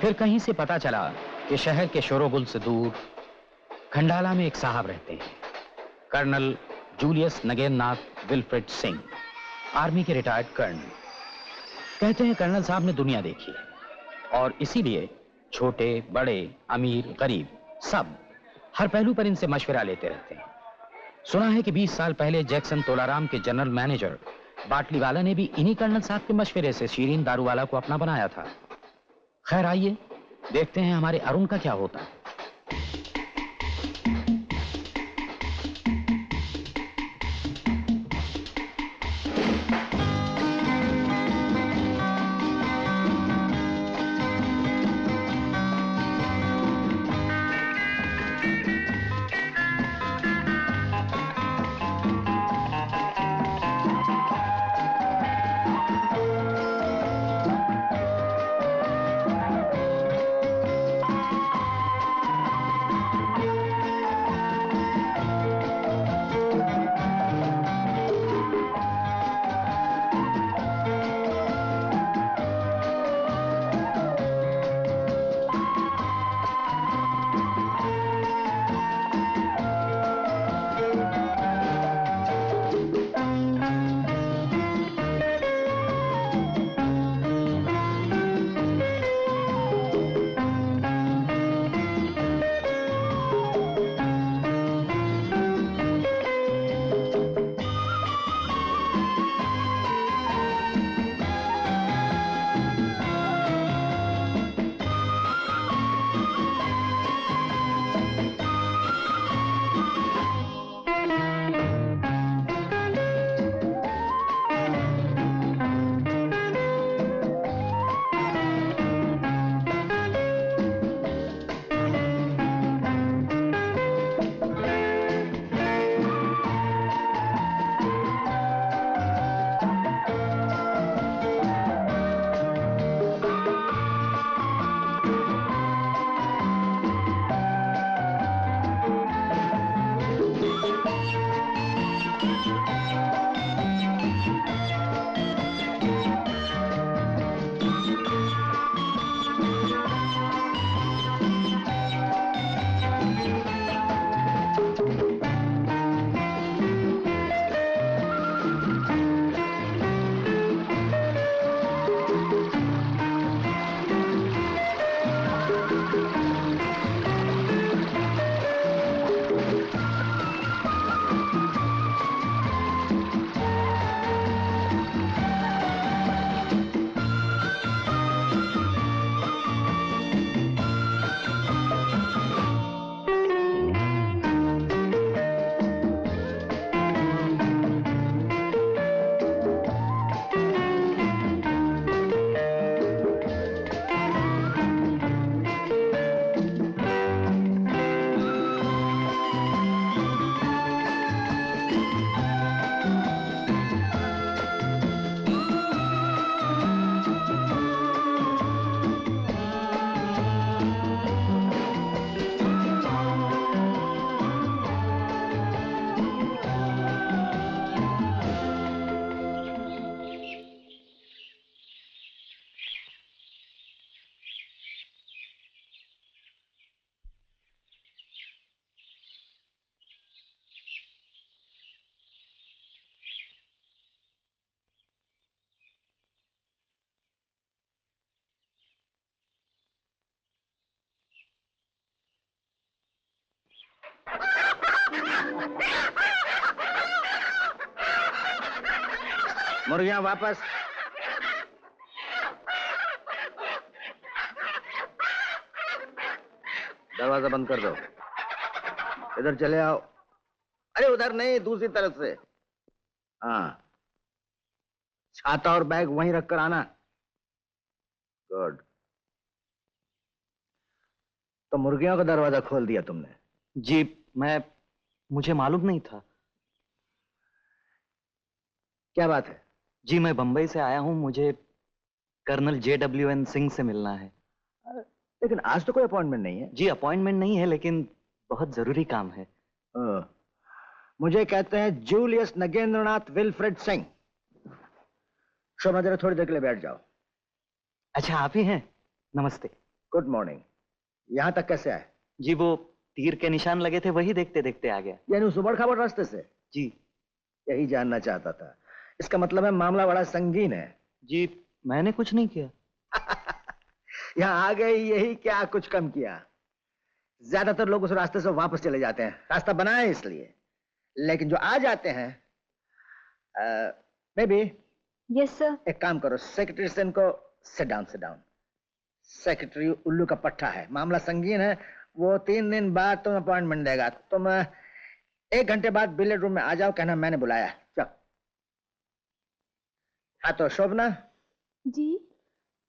फिर कहीं से पता चला कि शहर के शोरोगुल से दूर खंडाला में एक साहब रहते हैं, colonel Julius Nagendranath Wilfred Singh, army के रिटायर्ड कर्नल। कहते हैं कर्नल साहब ने दुनिया देखी है और इसीलिए छोटे बड़े अमीर गरीब सब हर पहलू पर इनसे मशवरा लेते रहते हैं। सुना है कि 20 साल पहले जैक्सन तोलाराम के जनरल मैनेजर बाटलीवाला ने भी इन्हीं कर्नल साहब के मशवरे से शीरीन दारूवाला को अपना बनाया था। खैर आइए देखते हैं हमारे अरुण का क्या होता है। मुर्गियां वापस। दरवाजा बंद कर दो। इधर चले आओ। अरे उधर नहीं, दूसरी तरफ से। हाँ, छाता और बैग वहीं रखकर आना। गुड। तो मुर्गियों का दरवाजा खोल दिया तुमने? जी, मुझे मालूम नहीं था। क्या बात है? जी, मैं बंबई से आया हूं, मुझे कर्नल JWN सिंह से मिलना है। लेकिन आज तो कोई अपॉइंटमेंट नहीं है। जी, अपॉइंटमेंट नहीं है, लेकिन बहुत जरूरी काम है। मुझे कहते हैं जूलियस नगेंद्रनाथ विल्फ्रेड सिंह। शोभा, जरा थोड़ी देर के लिए बैठ जाओ। अच्छा, आप ही हैं? नमस्ते। Good morning. यहाँ तक कैसे आए? जी वो तीर के निशान लगे थे, वही देखते देखते आ गया। यानी उस उबड़ खाबड़ रास्ते से? जी। यही जानना चाहता था। इसका मतलब है मामला बड़ा संगीन है। जी मैंने कुछ नहीं किया। यहाँ आ गए यही क्या कुछ कम किया। ज्यादातर लोग उस रास्ते से वापस चले जाते हैं, रास्ता बना है इसलिए। लेकिन जो आ जाते हैं, बेबी। Yes sir. एक काम करो, सेक्रेटरी से इनको sit down, sit down. Secretary उल्लू का पट्टा है, मामला संगीन है। वो 3 दिन बाद तुम्हें अपॉइंटमेंट देगा। तुम 1 घंटे बाद बिलियर्ड रूम में आ जाओ, कहना मैंने बुलाया। चल। हाँ तो शोभना, जी।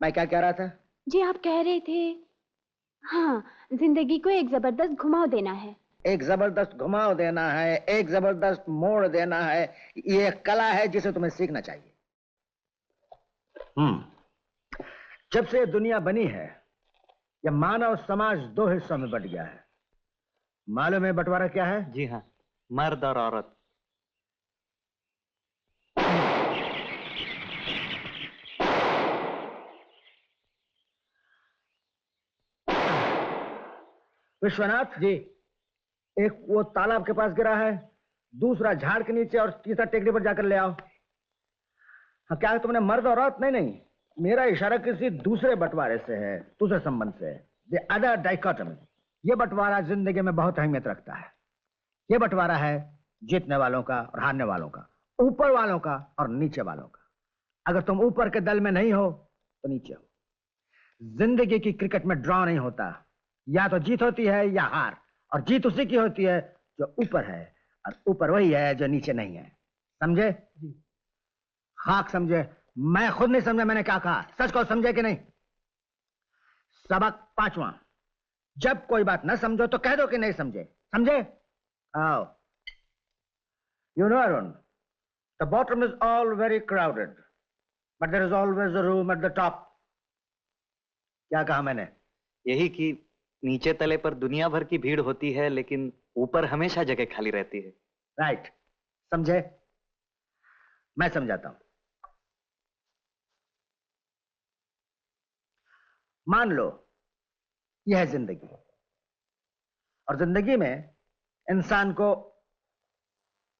मैं क्या कह रहा था? जी आप कह रहे थे, हाँ, जिंदगी को एक जबरदस्त घुमाव देना है। एक जबरदस्त घुमाव देना है, एक जबरदस्त मोड़ देना है। ये एक कला है जिसे तुम्हें सीखना चाहिए। जब से दुनिया बनी है, यह मानव समाज 2 हिस्सों में बट गया है। मालूम है बंटवारा क्या है? जी हाँ, मर्द और औरत। विश्वनाथ जी, एक वो तालाब के पास गिरा है, दूसरा झाड़ के नीचे और तीसरा टेकरी पर जाकर ले आओ। हाँ, क्या है तुमने मर्द और औरत? नहीं नहीं, मेरा इशारा किसी दूसरे बंटवारे से है, दूसरे संबंध से। The other dichotomy. यह बंटवारा जिंदगी में बहुत अहमियत रखता है। यह बंटवारा है जीतने वालों का और हारने वालों का, ऊपर वालों का और नीचे वालों का। अगर तुम ऊपर के दल में नहीं हो तो नीचे हो। जिंदगी की क्रिकेट में ड्रॉ नहीं होता, या तो जीत होती है या हार, और जीत उसी की होती है जो ऊपर है, और ऊपर वही है जो नीचे नहीं है। समझे? खाक समझे। मैं खुद नहीं समझा मैंने क्या कहा। सच को समझे कि नहीं? सबक 5वां, जब कोई बात ना समझो तो कह दो कि नहीं समझे। समझे? आओ। You know Arun, the bottom is all very crowded, but there is always a room at the top. क्या कहा मैंने? यही कि नीचे तले पर दुनिया भर की भीड़ होती है, लेकिन ऊपर हमेशा जगह खाली रहती है। राइट। समझे? मैं समझाता हूं। मान लो यह है जिंदगी, और जिंदगी में इंसान को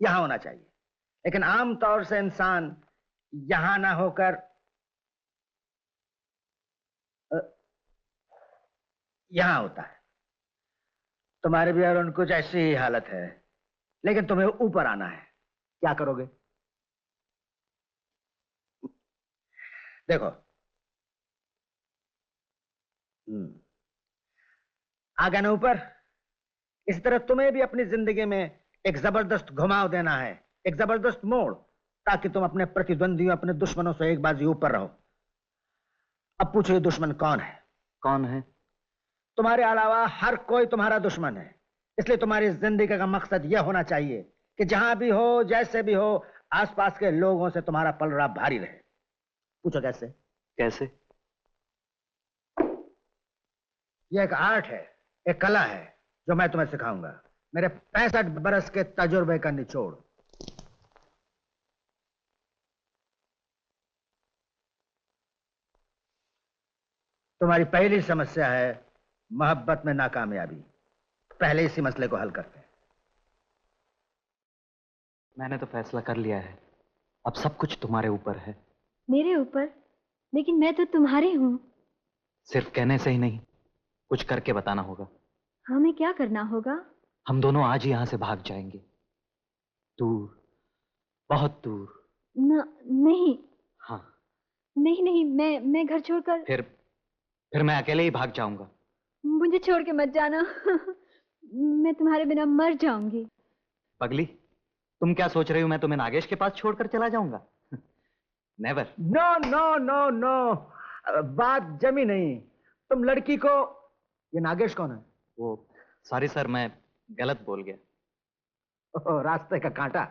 यहां होना चाहिए, लेकिन आमतौर से इंसान यहां ना होकर यहां होता है। तुम्हारे भी और कुछ ऐसी ही हालत है, लेकिन तुम्हें ऊपर आना है। क्या करोगे? देखो, आ गए ना ऊपर। इसी तरह तुम्हें भी अपनी जिंदगी में एक जबरदस्त घुमाव देना है, एक जबरदस्त मोड़, ताकि तुम अपने प्रतिद्वंदियों, अपने दुश्मनों से एक बाजी ऊपर रहो। अब पूछो ये दुश्मन कौन है? कौन है? तुम्हारे अलावा हर कोई तुम्हारा दुश्मन है। इसलिए तुम्हारी जिंदगी का मकसद यह होना चाहिए कि जहां भी हो, जैसे भी हो, आसपास के लोगों से तुम्हारा पलड़ा भारी रहे। पूछो कैसे? कैसे? यह एक आर्ट है, एक कला है, जो मैं तुम्हें सिखाऊंगा, मेरे 65 बरस के तजुर्बे का निचोड़। तुम्हारी पहली समस्या है मोहब्बत में नाकामयाबी। पहले इसी मसले को हल करते हैं। मैंने तो फैसला कर लिया है, अब सब कुछ तुम्हारे ऊपर है। मेरे ऊपर? लेकिन मैं तो तुम्हारी हूँ। सिर्फ कहने से ही नहीं, कुछ करके बताना होगा। हमें क्या करना होगा? हम दोनों आज ही यहां से भाग जाएंगे, दूर, बहुत दूर। नहीं। हाँ। नहीं नहीं, मैं घर छोड़कर। फिर मैं अकेले ही भाग जाऊंगा। मुझे छोड़ के मत जाना। मैं तुम्हारे बिना मर जाऊंगी। पगली, तुम क्या सोच रही हो मैं तुम्हें नागेश के पास छोड़कर चला जाऊंगा? Never. No no no no, बात जमी नहीं। तुम लड़की को, ये नागेश कौन है? वो सॉरी सर, मैं गलत बोल गया। रास्ते का कांटा।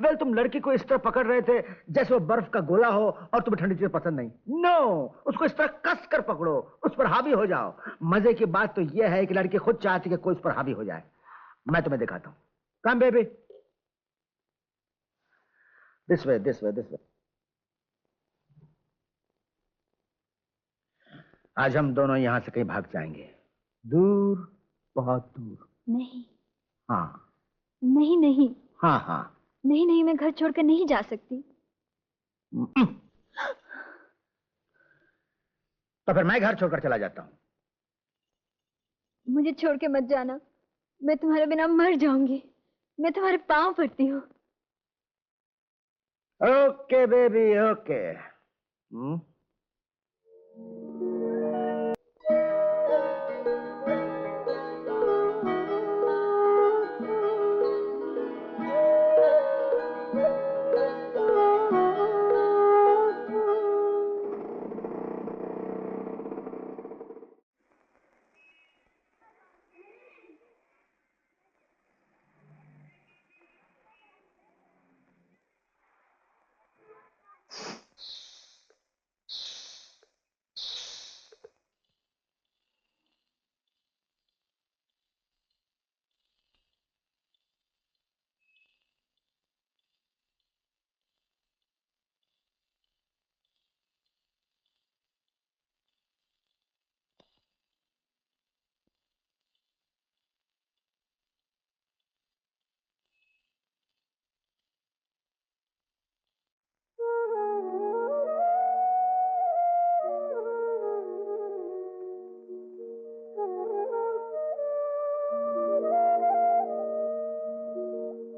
वेल, तुम लड़की को इस तरह पकड़ रहे थे जैसे वो बर्फ का गोला हो और तुम्हें ठंडी चीजें पसंद नहीं। नो, उसको इस तरह कस कर पकड़ो, उस पर हावी हो जाओ। मजे की बात तो यह है कि लड़की खुद चाहती है कि कोई उस पर हावी हो जाए। मैं तुम्हें दिखाता हूं। Come baby, this way, this way, this way. आज हम दोनों यहाँ से कहीं भाग जाएंगे, दूर, बहुत दूर। नहीं हाँ नहीं नहीं हाँ हाँ। नहीं नहीं, मैं घर छोड़कर नहीं जा सकती। तो फिर मैं घर छोड़कर चला जाता हूँ। मुझे छोड़ के मत जाना, मैं तुम्हारे बिना मर जाऊंगी। मैं तुम्हारे पांव पड़ती हूँ। Okay baby, okay.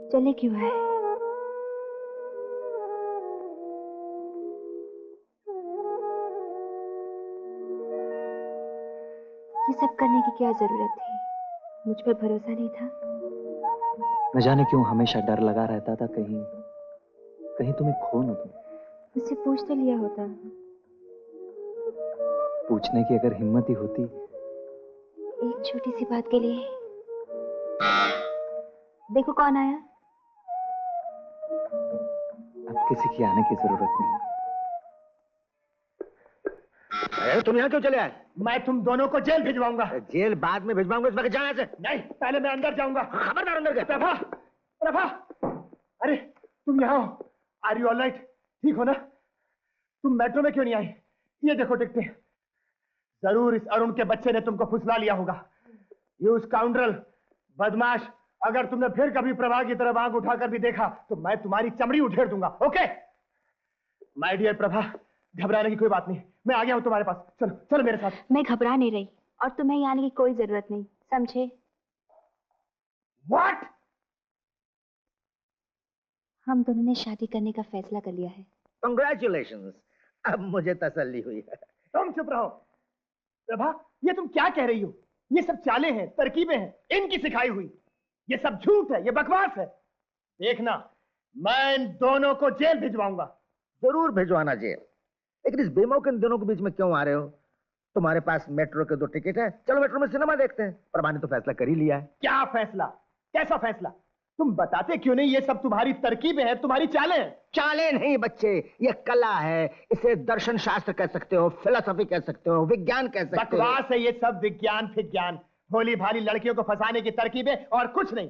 चले क्यों है? ये सब करने की क्या जरूरत थी? मुझ पर भरोसा नहीं था? न जाने क्यों हमेशा डर लगा रहता था, कहीं कहीं तुम्हें खो न दूं। मुझसे पूछ तो लिया होता। पूछने की अगर हिम्मत ही होती। एक छोटी सी बात के लिए। देखो कौन आया। अब किसी की आने की जरूरत नहीं। अरे तुम यहाँ क्यों चले आए? मैं तुम दोनों को जेल भिजवाऊंगा। जेल बाद में भिजवाऊंगा, इस वक्त जाना से। नहीं, पहले मैं अंदर जाऊंगा। खबरदार अंदर गए। प्रभा, प्रभा, अरे तुम यहाँ हो? Are you all right? ठीक हो ना? तुम मेट्रो में क्यों नहीं आई? ये देखो टिकटें। जरूर इस अरुण के बच्चे ने तुमको फुसला लिया होगा। ये स्काउंड्रल, बदमाश, अगर तुमने फिर कभी प्रभा की तरफ आंख उठाकर भी देखा तो मैं तुम्हारी चमड़ी उधेड़ दूंगा। ओके माय डियर प्रभा, घबराने की कोई बात नहीं, मैं आ गया हूं तुम्हारे पास। चलो चलो मेरे साथ। मैं घबरा नहीं रही और तुम्हें यहाँ आने की कोई जरूरत नहीं, समझे? व्हाट? हम दोनों ने शादी करने का फैसला कर लिया है। कंग्रेचुलेशंस, अब मुझे तसल्ली हुई है। तुम चुप रहो। प्रभा, ये तुम क्या कह रही हो? ये सब चालें हैं, तरकीबें हैं, इनकी सिखाई हुई। ये सब झूठ है, ये बकवास है। देखना, मैं इन दोनों को जेल भिजवाऊंगा। जरूर भिजवाना जेल, लेकिन इस बेमौके इन दोनों के बीच में क्यों आ रहे हो? तुम्हारे पास मेट्रो के 2 टिकट है, चलो मेट्रो में सिनेमा देखते हैं। प्रभा ने तो फैसला कर ही लिया है। क्या फैसला? कैसा फैसला? तुम बताते क्यों नहीं? ये सब तुम्हारी तरकीबें हैं, तुम्हारी चालें हैं। चाले नहीं बच्चे, ये कला है। इसे दर्शन शास्त्र कह सकते हो, फिलोसफी कह सकते हो, विज्ञान कह सकते हो। बकवास है ये सब, विज्ञान फिज्ञान, भोली भाली लड़कियों को फंसाने की तरकीबें और कुछ नहीं।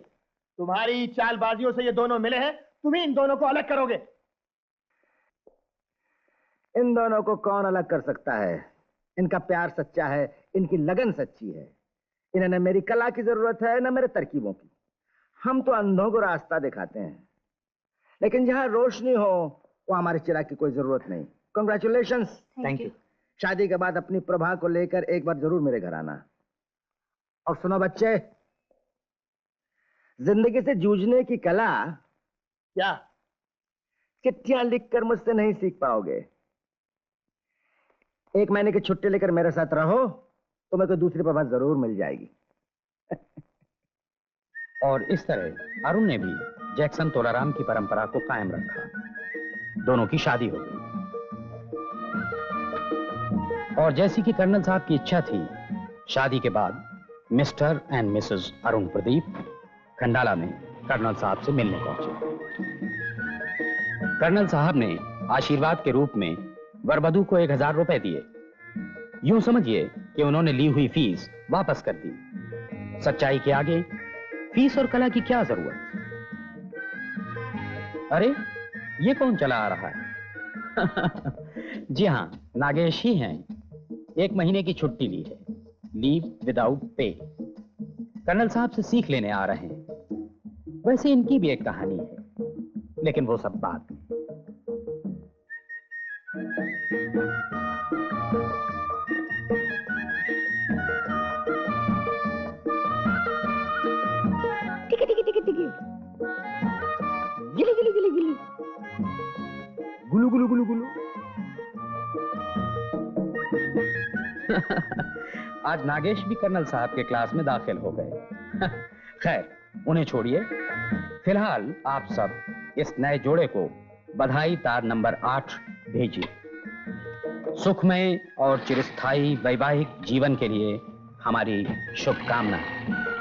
तुम्हारी चालबाजियों से ये दोनों मिले हैं, तुम ही इन दोनों को अलग करोगे। इन दोनों को कौन अलग कर सकता है? इनका प्यार सच्चा है, इनकी लगन सच्ची है। इन्हें न मेरी कला की जरूरत है न मेरे तरकीबों की। हम तो अंधों को रास्ता दिखाते हैं, लेकिन जहां रोशनी हो वहां हमारे चिराग की कोई जरूरत नहीं। कंग्रेचुलेशंस। Thank you. शादी के बाद अपनी प्रभा को लेकर एक बार जरूर मेरे घर आना। और सुनो बच्चे, जिंदगी से जूझने की कला क्या? चिट्ठियां लिखकर मुझसे नहीं सीख पाओगे। 1 महीने की छुट्टी लेकर मेरे साथ रहो, तुम्हें कोई दूसरी प्रभा जरूर मिल जाएगी। और इस तरह अरुण ने भी जैक्सन तोलाराम की परंपरा को कायम रखा। दोनों की शादी हो गई। और जैसी कि कर्नल साहब की इच्छा थी, शादी के बाद mister and Mrs Arun Pradeep Khandala में कर्नल साहब से मिलने पहुंचे। कर्नल साहब ने आशीर्वाद के रूप में वरवधू को 1000 रुपए दिए। यूं समझिए कि उन्होंने ली हुई फीस वापस कर दी। सच्चाई के आगे फीस और कला की क्या जरूरत? अरे ये कौन चला आ रहा है? जी हां, नागेश ही हैं। 1 महीने की छुट्टी ली है, लीव विदाउट पे। कर्नल साहब से सीख लेने आ रहे हैं। वैसे इनकी भी एक कहानी है, लेकिन वो सब बात में। टिकी टिकी टिकी टिकी, गिली गिली गिली गिली, गुलू गुलू गुलू गुलू। आज नागेश भी कर्नल साहब के क्लास में दाखिल हो गए। खैर, उन्हें छोड़िए। फिलहाल आप सब इस नए जोड़े को बधाई तार नंबर 8 भेजिए। सुखमय और चिरस्थायी वैवाहिक जीवन के लिए हमारी शुभकामनाएं।